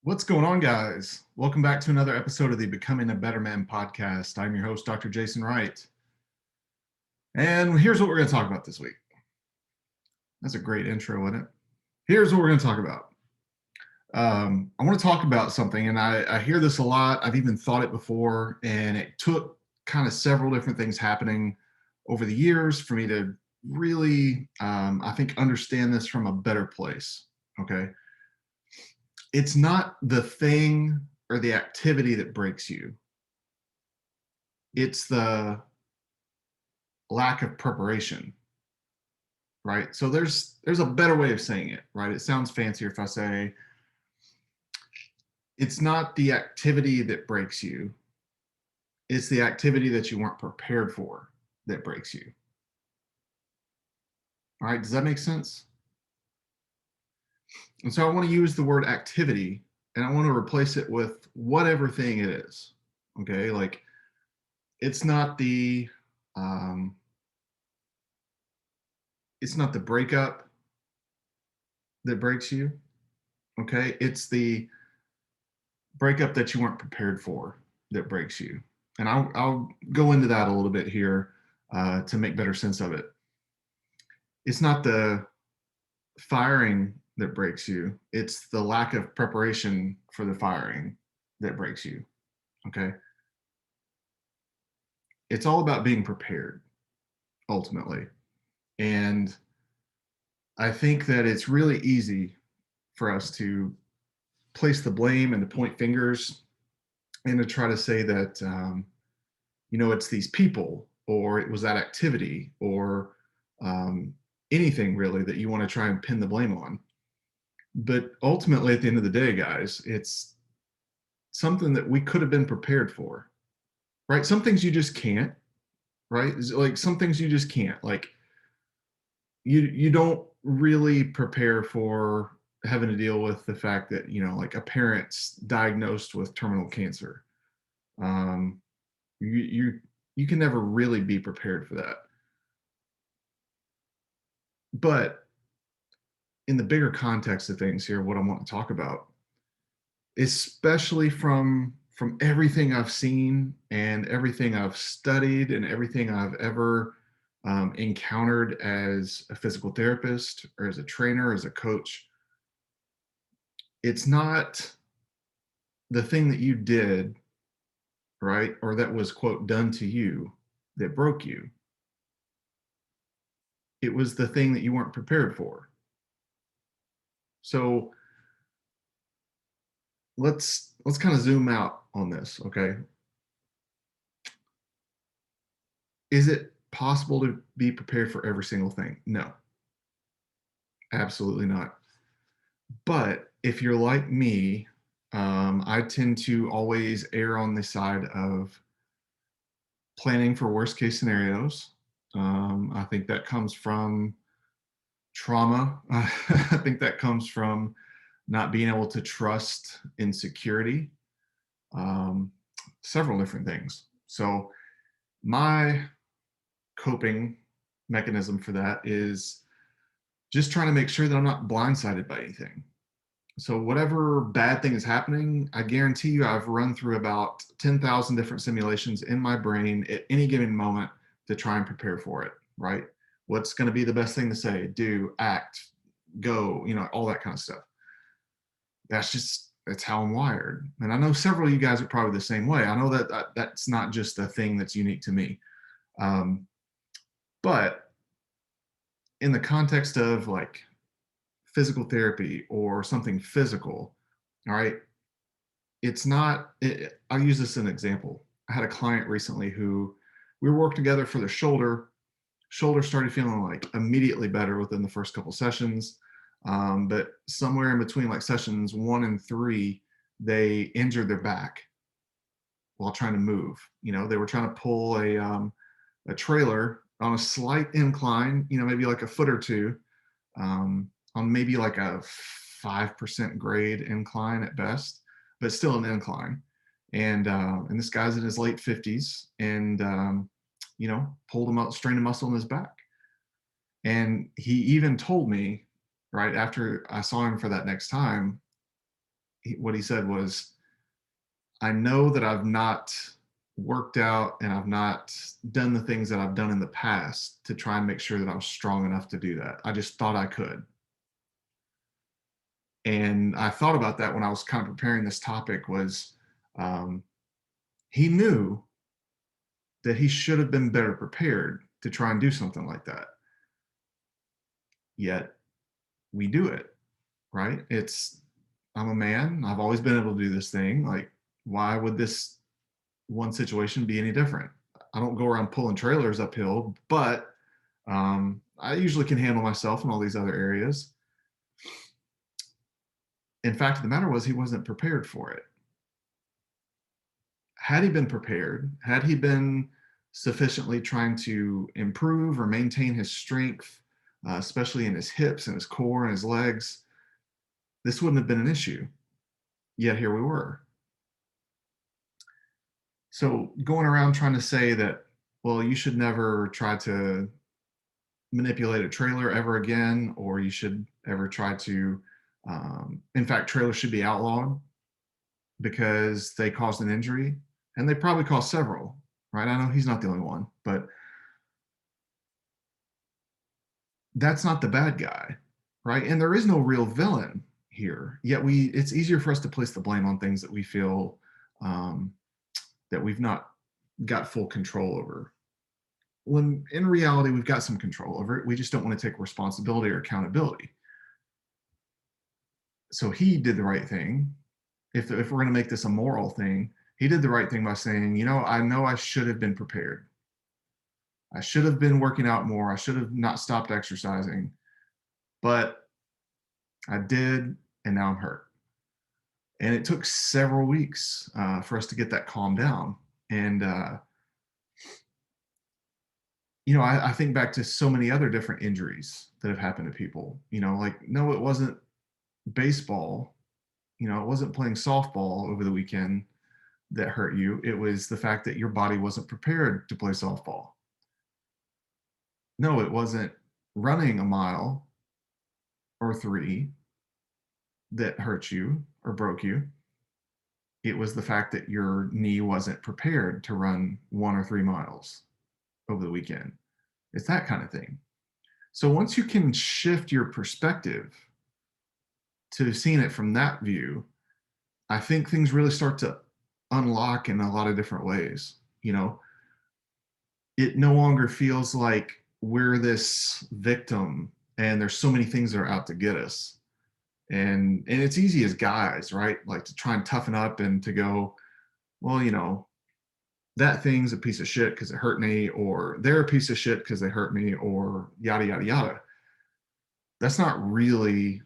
What's going on, guys? Welcome back to another episode of the Becoming a Better Man podcast. I'm your host, Dr. Jason Wright. And here's what we're going to talk about this week. That's a great intro, isn't it? Here's what we're going to talk about. I want to talk about something, and I hear this a lot. I've even thought it before, and it took kind of several different things happening over the years for me to really, I think, understand this from a better place. Okay. It's not the thing or the activity that breaks you. It's the lack of preparation, right? So there's a better way of saying it, right? It sounds fancier if I say it's not the activity that breaks you, it's the activity that you weren't prepared for that breaks you. All right, does that make sense? And so I want to use the word activity and I want to replace it with whatever thing it is. Okay, like it's not the um, it's not the breakup that breaks you. Okay, it's the breakup that you weren't prepared for that breaks you. And I'll go into that a little bit here to make better sense of it. It's not the firing that breaks you, it's the lack of preparation for the firing that breaks you. Okay. It's all about being prepared ultimately. And I think that it's really easy for us to place the blame and to point fingers and to try to say that it's these people or it was that activity or um, anything really that you want to try and pin the blame on. But ultimately, at the end of the day, guys, it's something that we could have been prepared for, right? Some things you just can't, right? Like some things you just can't. Like you don't really prepare for having to deal with the fact that like a parent's diagnosed with terminal cancer. Um, you can never really be prepared for that. But in the bigger context of things here, what I want to talk about, especially from everything I've seen and everything I've studied and everything I've ever encountered as a physical therapist or as a trainer, as a coach, it's not the thing that you did, right, or that was quote done to you that broke you. It was the thing that you weren't prepared for. So let's kind of zoom out on this, okay? Is it possible to be prepared for every single thing? No, absolutely not. But if you're like me, I tend to always err on the side of planning for worst case scenarios. I think that comes from trauma. I think that comes from not being able to trust in security, um, several different things. So, my coping mechanism for that is just trying to make sure that I'm not blindsided by anything. So whatever bad thing is happening, I guarantee you I've run through about 10,000 different simulations in my brain at any given moment to try and prepare for it, right? What's going to be the best thing to say, do, act, go, all that kind of stuff. That's how I'm wired. And I know several of you guys are probably the same way. I know that's not just a thing that's unique to me. But in the context of like physical therapy or something physical, all right, it's not, I'll use this as an example. I had a client recently who we were working together for the shoulder. Shoulder started feeling like immediately better within the first couple sessions. But somewhere in between like sessions 1 and 3, they injured their back while trying to move. They were trying to pull a trailer on a slight incline, maybe like a foot or two, on maybe like a 5% grade incline at best, but still an incline. And this guy's in his late 50s, and pulled him out, strained a muscle in his back. And he even told me right after I saw him for that next time, what he said was, I know that I've not worked out and I've not done the things that I've done in the past to try and make sure that I'm strong enough to do that. I just thought I could. And I thought about that when I was kind of preparing this topic was, um, he knew that he should have been better prepared to try and do something like that. Yet we do it, right? I'm a man. I've always been able to do this thing. Like, why would this one situation be any different? I don't go around pulling trailers uphill, but I usually can handle myself in all these other areas. In fact, the matter was he wasn't prepared for it. Had he been prepared, had he been sufficiently trying to improve or maintain his strength, especially in his hips and his core and his legs, this wouldn't have been an issue. Yet here we were. So going around trying to say that, well, you should never try to manipulate a trailer ever again, or you should ever try to, in fact, trailers should be outlawed because they caused an injury, and they probably caused several, right? I know he's not the only one, but that's not the bad guy, right? And there is no real villain here. Yet it's easier for us to place the blame on things that we feel um, that we've not got full control over. When in reality, we've got some control over it. We just don't want to take responsibility or accountability. So he did the right thing. If we're going to make this a moral thing, he did the right thing by saying, I know I should have been prepared. I should have been working out more. I should have not stopped exercising, but I did, and now I'm hurt. And it took several weeks for us to get that calmed down. And I think back to so many other different injuries that have happened to people. Like, no, it wasn't baseball. It wasn't playing softball over the weekend that hurt you. It was the fact that your body wasn't prepared to play softball. No, it wasn't running a mile or three that hurt you or broke you. It was the fact that your knee wasn't prepared to run 1 or 3 miles over the weekend. It's that kind of thing. So once you can shift your perspective to seeing it from that view, I think things really start to unlock in a lot of different ways. It no longer feels like we're this victim and there's so many things that are out to get us. And it's easy as guys, right? Like to try and toughen up and to go, well, that thing's a piece of shit because it hurt me, or they're a piece of shit because they hurt me, or yada yada yada. That's not really,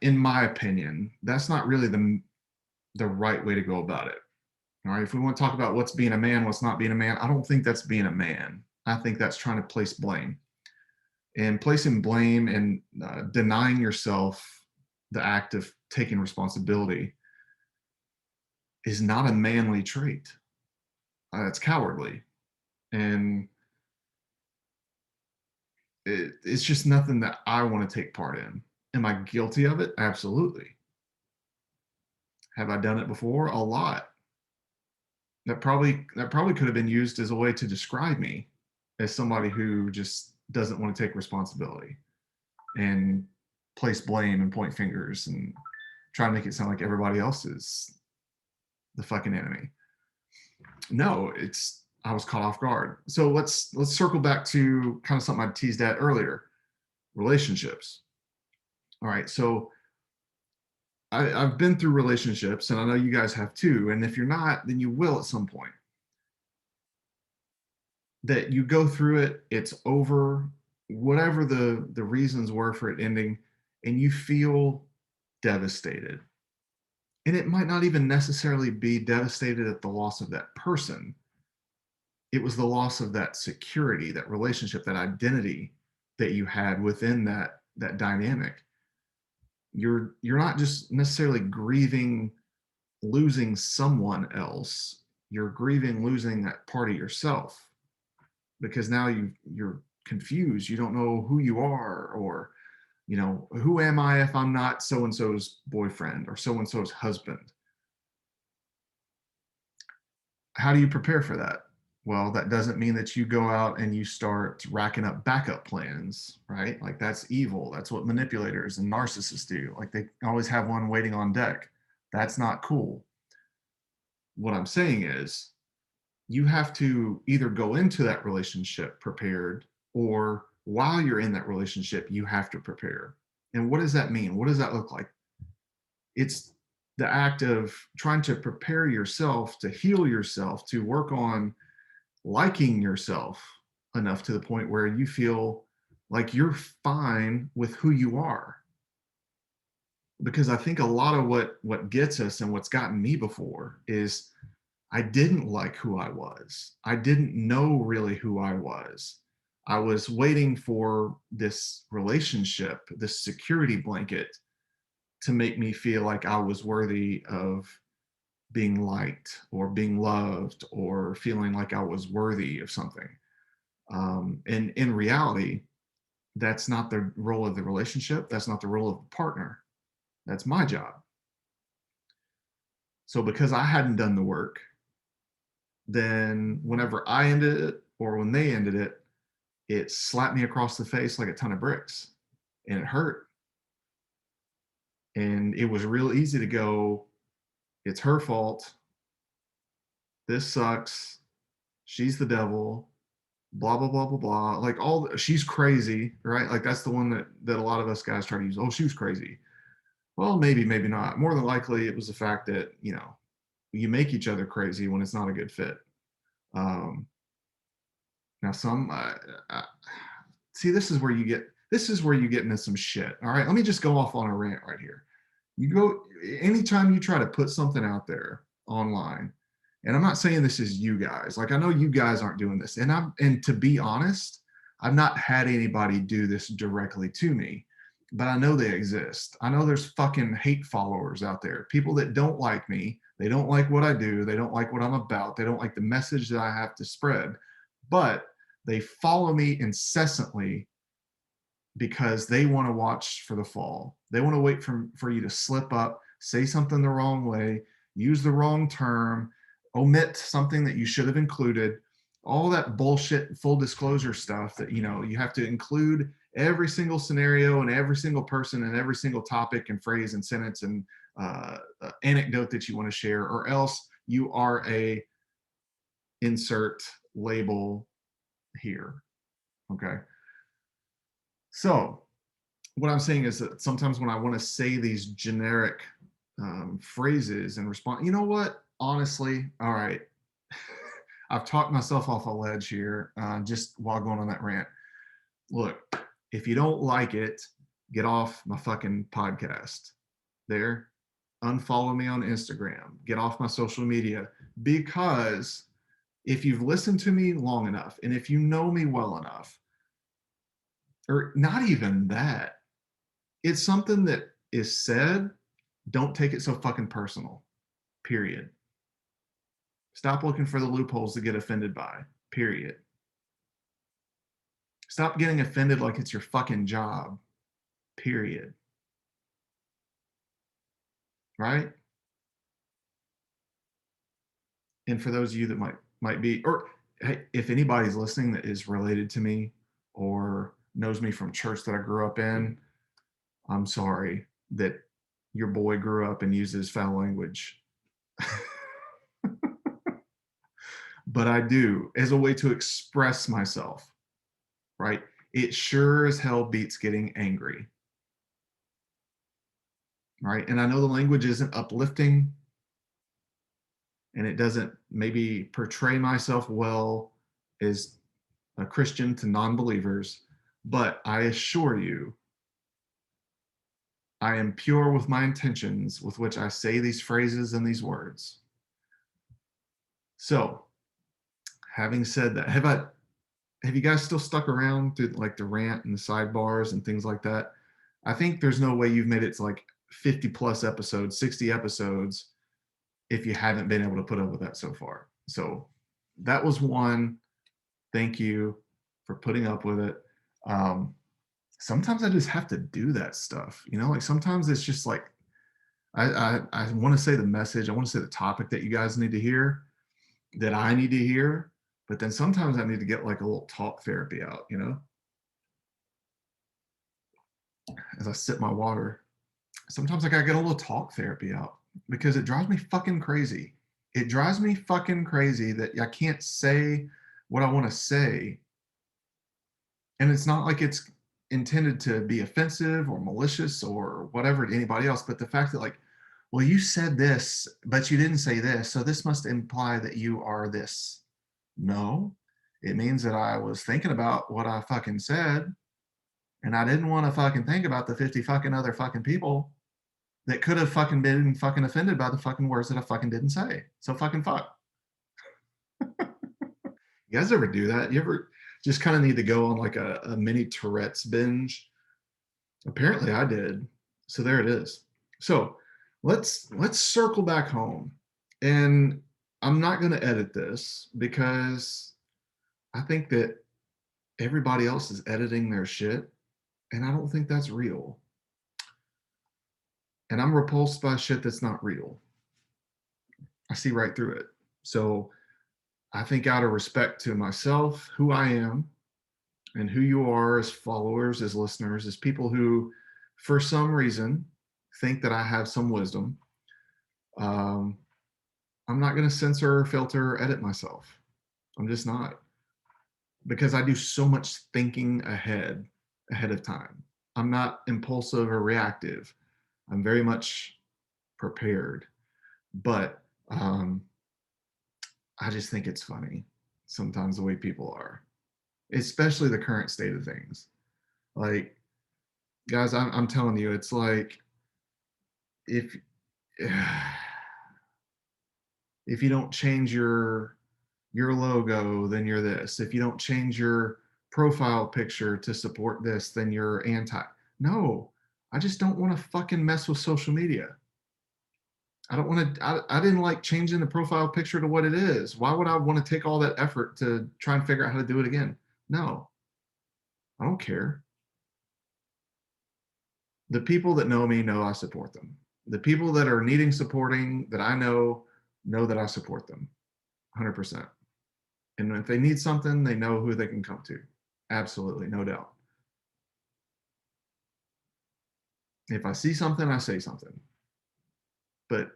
in my opinion, that's not really the right way to go about it. All right. If we want to talk about what's being a man, what's not being a man, I don't think that's being a man. I think that's trying to place blame. And placing blame and denying yourself the act of taking responsibility is not a manly trait. It's cowardly. And it's just nothing that I want to take part in. Am I guilty of it? Absolutely. Have I done it before? A lot. That probably could have been used as a way to describe me as somebody who just doesn't want to take responsibility and place blame and point fingers and try to make it sound like everybody else is the fucking enemy. No, I was caught off guard. So let's circle back to kind of something I teased at earlier, relationships. All right, so I've been through relationships, and I know you guys have too. And if you're not, then you will at some point. That you go through it, it's over, whatever the reasons were for it ending, and you feel devastated. And it might not even necessarily be devastated at the loss of that person. It was the loss of that security, that relationship, that identity that you had within that dynamic. You're not just necessarily grieving losing someone else, you're grieving losing that part of yourself, because now you're confused, you don't know who you are, or You know, who am I if I'm not so and so's boyfriend or so and so's husband? How do you prepare for that? Well, that doesn't mean that you go out and you start racking up backup plans, right? Like that's evil. That's what manipulators and narcissists do. Like they always have one waiting on deck. That's not cool. What I'm saying is you have to either go into that relationship prepared, or while you're in that relationship, you have to prepare. And what does that mean? What does that look like? It's the act of trying to prepare yourself to heal yourself, to work on liking yourself enough to the point where you feel like you're fine with who you are. Because I think a lot of what gets us and what's gotten me before is I didn't like who I was. I didn't know really who I was. I was waiting for this relationship, this security blanket to make me feel like I was worthy of being liked or being loved or feeling like I was worthy of something. And in reality, that's not the role of the relationship. That's not the role of the partner. That's my job. So because I hadn't done the work, then whenever I ended it or when they ended it, it slapped me across the face like a ton of bricks and it hurt. And it was real easy to go, it's her fault. This sucks. She's the devil. Blah blah blah blah blah. Like she's crazy, right? Like that's the one that a lot of us guys try to use. Oh, she was crazy. Well, maybe, maybe not. More than likely, it was the fact that you make each other crazy when it's not a good fit. Um, Now, see, this is where you get into some shit. All right, let me just go off on a rant right here. You go anytime you try to put something out there online, and I'm not saying this is you guys. Like I know you guys aren't doing this, and to be honest, I've not had anybody do this directly to me, but I know they exist. I know there's fucking hate followers out there, people that don't like me. They don't like what I do. They don't like what I'm about. They don't like the message that I have to spread, but they follow me incessantly because they want to watch for the fall. They want to wait for you to slip up, say something the wrong way, use the wrong term, omit something that you should have included, all that bullshit full disclosure stuff that you have to include every single scenario and every single person and every single topic and phrase and sentence and anecdote that you want to share, or else you are a insert label here. Okay. So what I'm saying is that sometimes when I want to say these generic phrases and respond, you know what? Honestly, all right, I've talked myself off a ledge here just while going on that rant. Look, if you don't like it, get off my fucking podcast. There, unfollow me on Instagram, get off my social media, because if you've listened to me long enough and if you know me well enough, or not even that, it's something that is said. Don't take it so fucking personal. Period. Stop looking for the loopholes to get offended by. Period. Stop getting offended like it's your fucking job. Period. Right? And for those of you that might be, or hey, if anybody's listening that is related to me or knows me from church that I grew up in, I'm sorry that your boy grew up and uses foul language. But I do as a way to express myself, right? It sure as hell beats getting angry, right? And I know the language isn't uplifting and it doesn't maybe portray myself well as a Christian to non believers, but I assure you, I am pure with my intentions with which I say these phrases and these words. So, having said that, have you guys still stuck around through like the rant and the sidebars and things like that? I think there's no way you've made it to like 50 plus episodes, 60 episodes, if you haven't been able to put up with that so far. So that was one. Thank you for putting up with it. Um, sometimes I just have to do that stuff. Like sometimes it's just like I want to say the message, I want to say the topic that you guys need to hear, that I need to hear, but then sometimes I need to get like a little talk therapy out. As I sip my water, sometimes I gotta get a little talk therapy out because it drives me fucking crazy. It drives me fucking crazy that I can't say what I want to say. And it's not like it's intended to be offensive or malicious or whatever to anybody else, but the fact that, like, well, you said this, but you didn't say this, so this must imply that you are this. No, it means that I was thinking about what I fucking said, and I didn't want to fucking think about the 50 fucking other fucking people that could have fucking been fucking offended by the fucking words that I fucking didn't say. So fucking fuck. You guys ever do that? You ever just kind of need to go on like a mini Tourette's binge? Apparently I did. So there it is. So let's circle back home. And I'm not going to edit this because I think that everybody else is editing their shit, and I don't think that's real. And I'm repulsed by shit that's not real. I see right through it. So I think out of respect to myself, who I am, and who you are as followers, as listeners, as people who, for some reason, think that I have some wisdom, um, I'm not going to censor, filter, or edit myself. I'm just not, because I do so much thinking ahead of time. I'm not impulsive or reactive. I'm very much prepared, but I just think it's funny sometimes the way people are, especially the current state of things. Like, guys, I'm telling you, it's like if if you don't change your logo, then you're this. If you don't change your profile picture to support this, then you're anti. No, I just don't want to fucking mess with social media. I don't want to. I didn't like changing the profile picture to what it is. Why would I want to take all that effort to try and figure out how to do it again? No, I don't care. The people that know me know I support them. The people that are needing supporting that I know that I support them 100%. And if they need something, they know who they can come to. Absolutely, no doubt. If I see something, I say something. But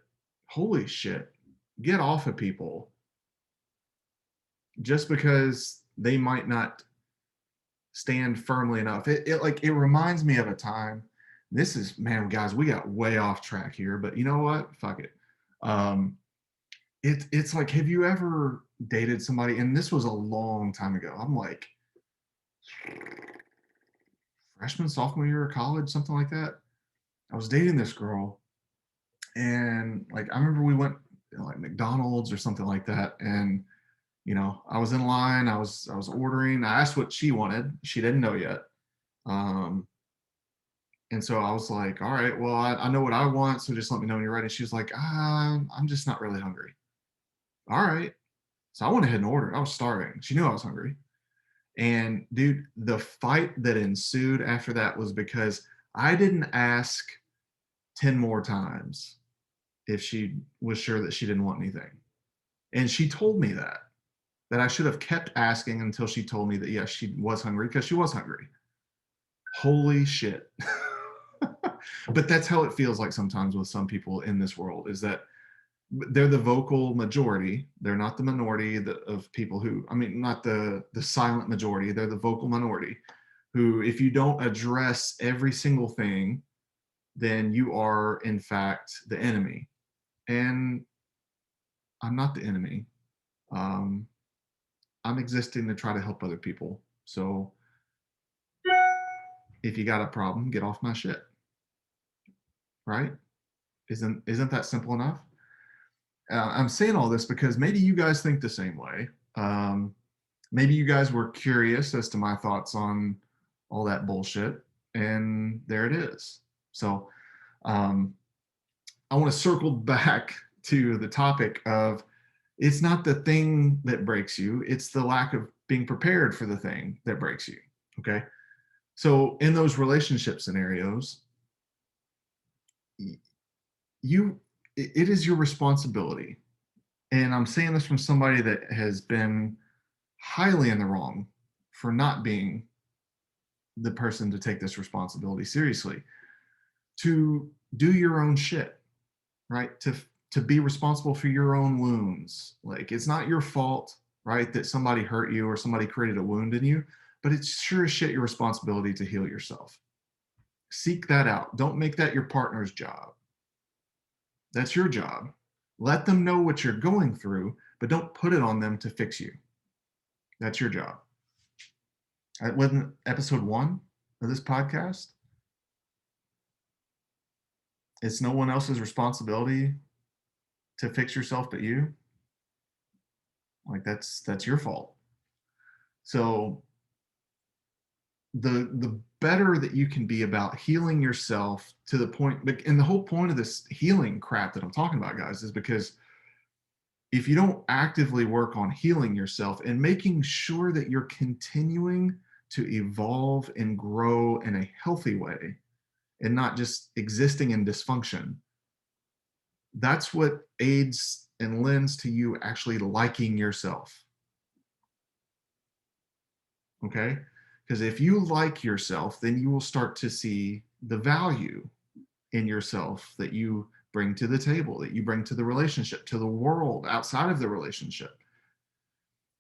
holy shit, get off of people just because they might not stand firmly enough. It reminds me of a time. This is, man, guys, we got way off track here, but you know what? Fuck it. Um, it's like, have you ever dated somebody? And this was a long time ago. I'm like freshman, sophomore year of college, something like that. I was dating this girl, and like I remember we went like McDonald's or something like that, and I was in line, I was ordering. I asked what she wanted. She didn't know yet. Um, and so I was like, all right, well, I know what I want, so just let me know when you're ready. She was like, I'm just not really hungry. All right. So I went ahead and ordered. I was starving. She knew I was hungry. And dude, the fight that ensued after that was because I didn't ask 10 more times if she was sure that she didn't want anything. And she told me that I should have kept asking until she told me that, yes, she was hungry, because she was hungry. Holy shit. But that's how it feels like sometimes with some people in this world, is that they're the vocal majority. They're not the minority of people who, I mean, not the silent majority. They're the vocal minority who, if you don't address every single thing, then you are in fact the enemy. And I'm not the enemy. Um, I'm existing to try to help other people. So if you got a problem, get off my shit. Right? Isn't that simple enough? I'm saying all this because maybe you guys think the same way. Um, Maybe you guys were curious as to my thoughts on all that bullshit, and there it is. So um, I want to circle back to the topic of, it's not the thing that breaks you, it's the lack of being prepared for the thing that breaks you. Okay. So in those relationship scenarios, you it is your responsibility. And I'm saying this from somebody that has been highly in the wrong for not being the person to take this responsibility seriously, to do your own shit, right? To be responsible for your own wounds. Like, it's not your fault, right, that somebody hurt you or somebody created a wound in you, but it's sure as shit your responsibility to heal yourself. Seek that out. Don't make that your partner's job. That's your job. Let them know what you're going through, but don't put it on them to fix you. That's your job. With episode 1 of this podcast, it's no one else's responsibility to fix yourself but you. Like, that's your fault. So the better that you can be about healing yourself to the point, and the whole point of this healing crap that I'm talking about, guys, is because if you don't actively work on healing yourself and making sure that you're continuing to evolve and grow in a healthy way and not just existing in dysfunction, that's what aids and lends to you actually liking yourself. Okay? Because if you like yourself, then you will start to see the value in yourself that you bring to the table, that you bring to the relationship, to the world outside of the relationship.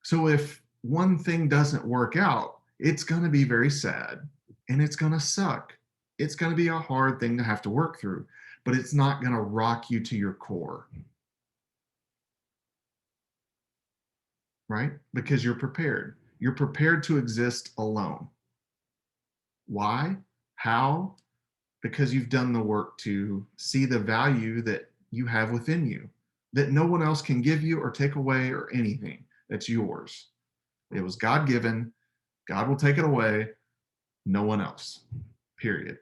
So if one thing doesn't work out, it's going to be very sad and it's going to suck. It's going to be a hard thing to have to work through, but it's not going to rock you to your core, right? Because you're prepared. You're prepared to exist alone. Why? How? Because you've done the work to see the value that you have within you, that no one else can give you or take away or anything. That's yours. It was God given. God will take it away. No one else. Period.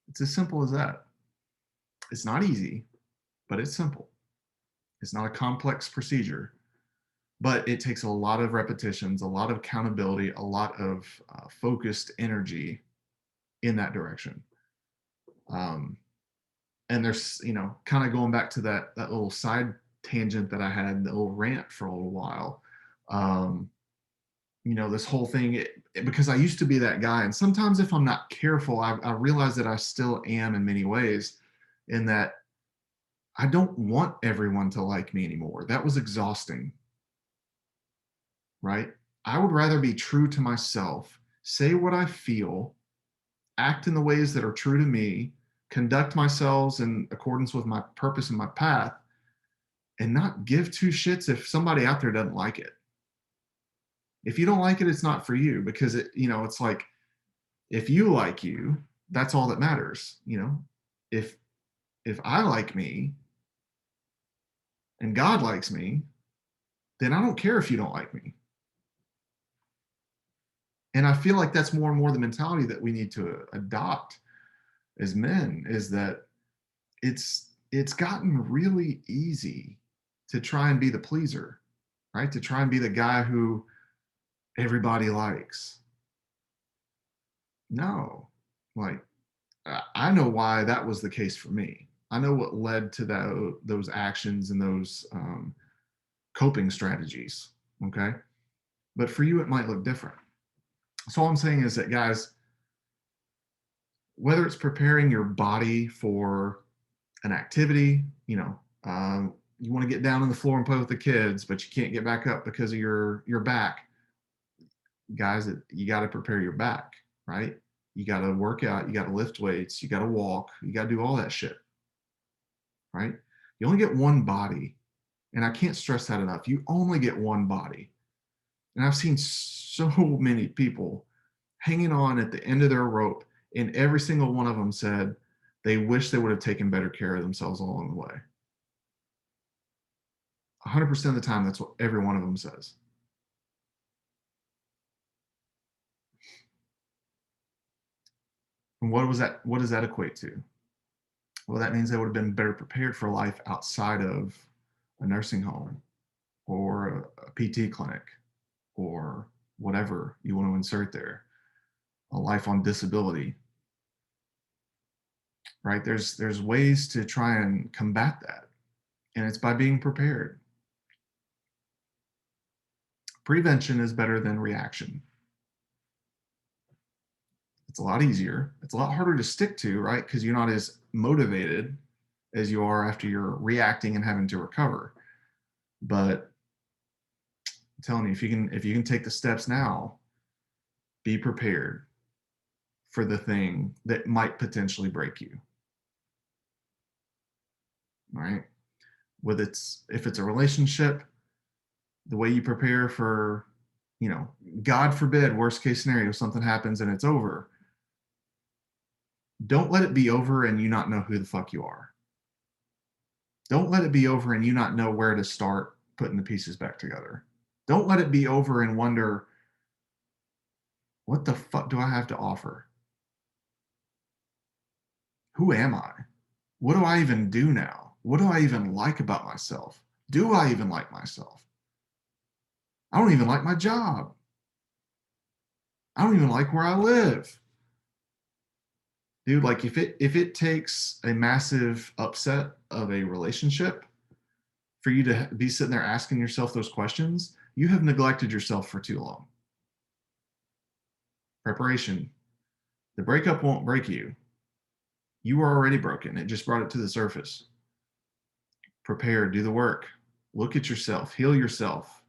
It's as simple as that. It's not easy, but it's simple. It's not a complex procedure, but it takes a lot of repetitions, a lot of accountability, a lot of focused energy in that direction. Um, and there's, kind of going back to that little side tangent that I had, the little rant for a little while. Um, this whole thing, because I used to be that guy, and sometimes if I'm not careful, I realize that I still am in many ways, in that I don't want everyone to like me anymore. That was exhausting, right? I would rather be true to myself, say what I feel, act in the ways that are true to me, conduct myself in accordance with my purpose and my path, and not give two shits if somebody out there doesn't like it. If you don't like it, it's not for you, because it's like, if you like you, that's all that matters. If I like me and God likes me, then I don't care if you don't like me. And I feel like that's more and more the mentality that we need to adopt as men, is that it's gotten really easy to try and be the pleaser, right? To try and be the guy who everybody likes. No, like, I know why that was the case for me. I know what led to those actions and those coping strategies. Okay. But for you, it might look different. So all I'm saying is that, guys, whether it's preparing your body for an activity, you want to get down on the floor and play with the kids, but you can't get back up because of your back. Guys, you got to prepare your back, right? You got to work out, you got to lift weights, you got to walk, you got to do all that shit, right? You only get one body. And I can't stress that enough. You only get one body. And I've seen so many people hanging on at the end of their rope, and every single one of them said they wish they would have taken better care of themselves along the way. 100% of the time, that's what every one of them says. And what does that equate to? Well, that means they would have been better prepared for life outside of a nursing home or a PT clinic. or whatever you want to insert there, a life on disability, right? There's ways to try and combat that, and it's by being prepared. Prevention is better than reaction. It's a lot easier. It's a lot harder to stick to, right? Because you're not as motivated as you are after you're reacting and having to recover. But I'm telling you, if you can take the steps now, be prepared for the thing that might potentially break you. Right? Whether it's if it's a relationship, the way you prepare for, God forbid, worst case scenario, something happens and it's over. Don't let it be over and you not know who the fuck you are. Don't let it be over and you not know where to start putting the pieces back together. Don't let it be over and wonder, what the fuck do I have to offer? Who am I? What do I even do now? What do I even like about myself? Do I even like myself? I don't even like my job. I don't even like where I live. Dude, like if it takes a massive upset of a relationship for you to be sitting there asking yourself those questions, you have neglected yourself for too long. Preparation. The breakup won't break you. You were already broken. It just brought it to the surface. Prepare, do the work. Look at yourself, heal yourself.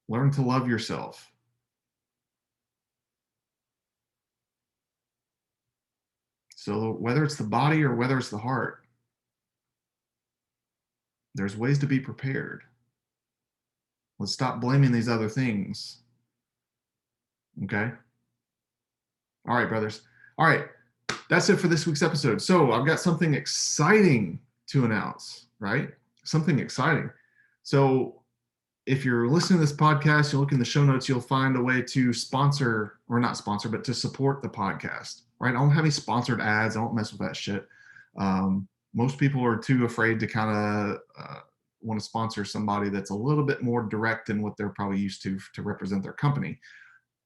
Learn to love yourself. So whether it's the body or whether it's the heart, there's ways to be prepared. Let's stop blaming these other things. Okay? All right, brothers. All right. That's it for this week's episode. So I've got something exciting to announce, right? Something exciting. So if you're listening to this podcast, you'll look in the show notes, you'll find a way to sponsor, or not sponsor, but to support the podcast, right? I don't have any sponsored ads. I don't mess with that shit. Most people are too afraid to kind of want to sponsor somebody that's a little bit more direct than what they're probably used to represent their company.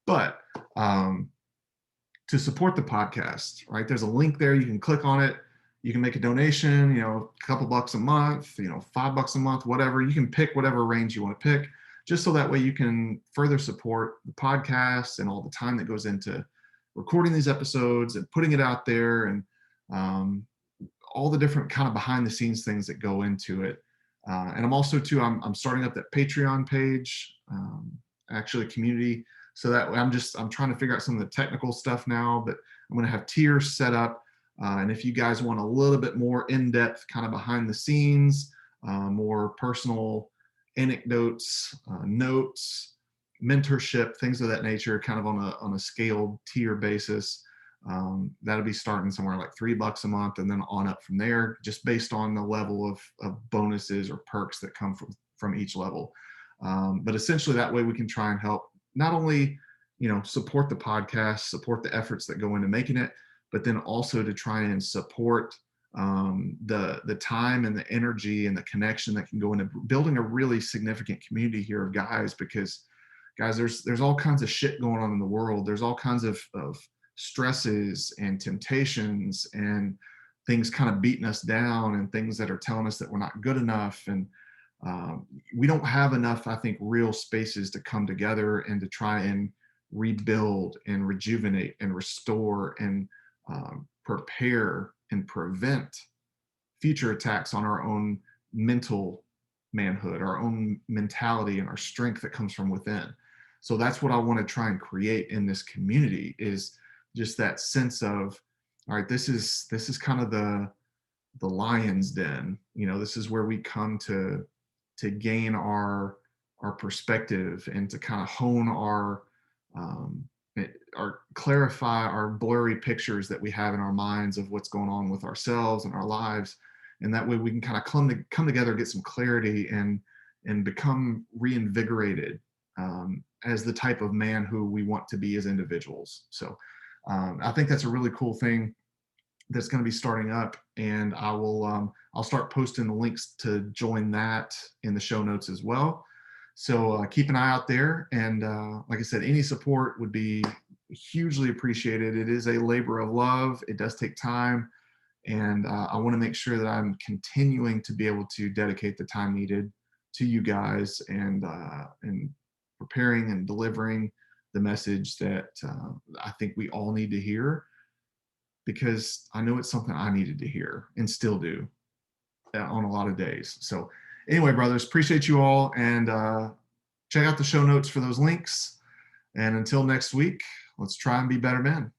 But to support the podcast, right? There's a link there. You can click on it. You can make a donation, a couple bucks a month, $5 a month, whatever. You can pick whatever range you want to pick, just so that way you can further support the podcast and all the time that goes into recording these episodes and putting it out there, and all the different kind of behind the scenes things that go into it. And I'm also I'm starting up that Patreon page, actually a community. So that I'm trying to figure out some of the technical stuff now, but I'm going to have tiers set up. And if you guys want a little bit more in-depth kind of behind the scenes, more personal anecdotes, notes, mentorship, things of that nature, kind of on a scaled tier basis, that'll be starting somewhere like $3 a month and then on up from there, just based on the level of bonuses or perks that come from each level. But essentially that way we can try and help not only, support the podcast, support the efforts that go into making it, but then also to try and support the time and the energy and the connection that can go into building a really significant community here of guys. Because guys, there's all kinds of shit going on in the world. There's all kinds of stresses and temptations and things kind of beating us down and things that are telling us that we're not good enough. And we don't have enough, I think, real spaces to come together and to try and rebuild and rejuvenate and restore and prepare and prevent future attacks on our own mental manhood, our own mentality, and our strength that comes from within. So that's what I want to try and create in this community, is just that sense of, all right, this is kind of the lion's den. This is where we come to gain our perspective and to kind of hone our clarify our blurry pictures that we have in our minds of what's going on with ourselves and our lives. And that way we can kind of come together, get some clarity, and become reinvigorated as the type of man who we want to be as individuals. So I think that's a really cool thing that's going to be starting up, and I'll start posting the links to join that in the show notes as well. So keep an eye out there. And like I said, any support would be hugely appreciated. It is a labor of love. It does take time. And I want to make sure that I'm continuing to be able to dedicate the time needed to you guys and preparing and delivering the message that I think we all need to hear, because I know it's something I needed to hear and still do on a lot of days. So anyway, brothers, appreciate you all, and check out the show notes for those links. And until next week, let's try and be better men.